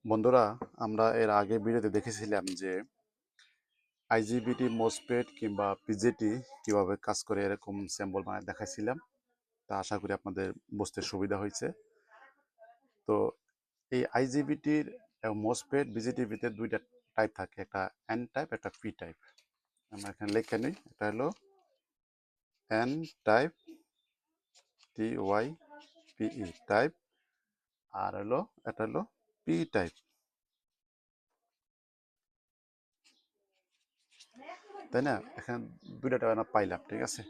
বন্ধুরা, আমরা এর আগে ভিডিওতে দেখেছিলাম যে আইজিবিটি, মোসফেট কিংবা পিজেটি কিভাবে কাজ করে এরকম স্যাম্পল বানায় দেখাইছিলাম। তা আশা করি আপনাদের বুঝতে সুবিধা হয়েছে। তো এই আইজিবিটির এবং মোসফেট বিজিটির ভিতরে দুইটা টাইপ থাকে, একটা এন টাইপ, একটা পি টাইপ। আমরা এখানে লিখে নিই, এটা হলো এন টাইপ, TYPE টাইপ, আর হলো এটা হলো পি টাইপ, তাই না? এখানে দুইটা টাইপ আমরা পাইলাম, ঠিক আছে?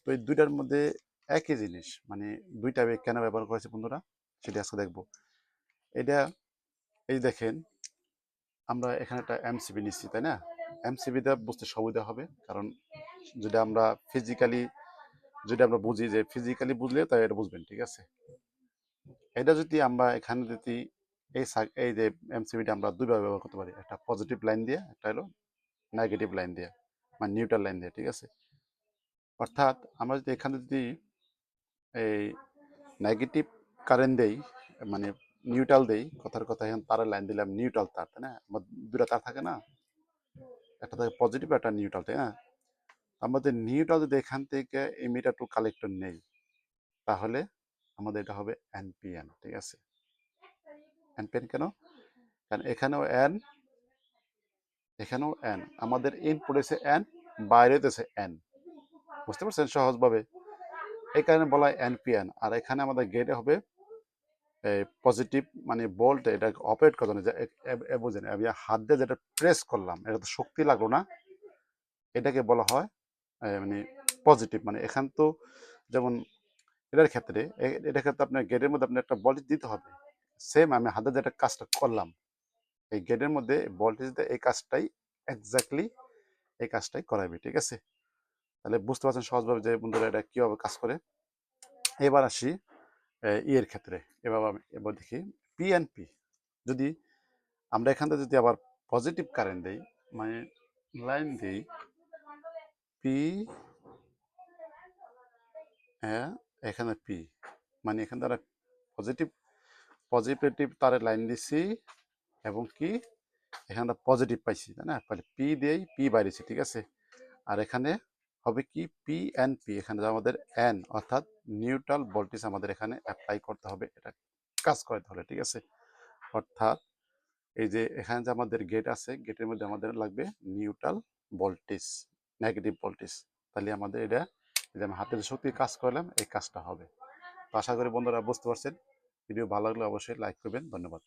তো এই দুইটার মধ্যে একই জিনিস, মানে দুইটা কেন ব্যবহার করেছে বন্ধুরা, সেটা আজকে দেখবো। এটা এই দেখেন, আমরা এখানে একটা এমসিবি নিচ্ছি, তাই না? এমসিবিটা বুঝতে সুবিধা হবে, কারণ যেটা আমরা ফিজিক্যালি, যেটা আমরা বুঝি, যে ফিজিক্যালি বুঝলে তাই এটা বুঝবেন, ঠিক আছে? এটা যদি আমরা এখানে যদি এই যে এমসিবিটা আমরা দুইভাবে ব্যবহার করতে পারি, একটা পজিটিভ লাইন দিয়ে, একটা হলো নেগেটিভ লাইন দিয়ে, মানে নিউট্রাল লাইন দিয়ে, ঠিক আছে? অর্থাৎ আমরা যদি এখানে যদি এই নেগেটিভ কারেন্ট দেই, মানে নিউট্রাল দেই, কথার কথা এখন তারের লাইন দিলাম নিউট্রাল তার, তাই না? আমার দুটা তার থাকে না, একটা থাকে পজিটিভ, একটা নিউট্রাল, তাই না? আমাদের নিউট্রাল যদি এখান থেকে এমিটার টু কালেক্টর নেই, তাহলে আমাদের এটা হবে এনপিএন, ঠিক আছে? এনপিএন কেন? কারণ এখানেও এন, এখানেও এন, আমাদের ইনপুট এসে এন, বাইরে এসে এন, বুঝতে পারছেন সহজভাবে? এই কারণে বলা হয় এনপিএন। আর এখানে আমাদের গেটে হবে পজিটিভ, মানে বলটা এটা অপারেট করতে না, বুঝেন, আমি হাত দিয়ে যেটা প্রেস করলাম, এটা তো শক্তি লাগলো না, এটাকে বলা হয় মানে পজিটিভ। মানে এখান তো যেমন এটার ক্ষেত্রে, এটার ক্ষেত্রে আপনার গেটের মধ্যে আপনার একটা ভোল্টেজ দিতে হবে। সেম আমি হাতে যেটা কাজটা করলাম, এই গেটের মধ্যে ভোল্টেজ দিয়ে এই কাজটাই এক্স্যাক্টলি, এই কাজটাই করাবে, ঠিক আছে? তাহলে বুঝতে পারছেন সহজভাবে যে বন্ধুরা এটা কিভাবে কাজ করে। এবার আসি ইয়ের ক্ষেত্রে। এবার দেখি পিএনপি। যদি আমরা এখান থেকে যদি আবার পজিটিভ কারেন্ট দেই, মানে লাইন দিই পি, হ্যাঁ, এখানে পি, মানে এখান দ্বারা পজিটিভ, পজিটিভ তারে লাইন দিছি, এবং কি এখানে পজিটিভ পাইছি, তাই না? পি দিয়েই পি বাইরেছি, ঠিক আছে? আর এখানে হবে কি পি এন পি, এখানে আমাদের এন, অর্থাৎ নিউট্রাল ভোল্টেজ আমাদের এখানে অ্যাপ্লাই করতে হবে, এটা কাজ করতে হলে, ঠিক আছে? অর্থাৎ এই যে এখানে যে আমাদের গেট আছে, গেটের মধ্যে আমাদের লাগবে নিউট্রাল ভোল্টেজ, নেগেটিভ ভোল্টেজ। তাহলে আমাদের এটা, যে আমি হাতের শক্তি কাজ করলাম, এই কাজটা হবে। তো আশা করি বন্ধুরা বুঝতে পারছেন। ভিডিও ভালো লাগলে অবশ্যই লাইক করবেন। ধন্যবাদ।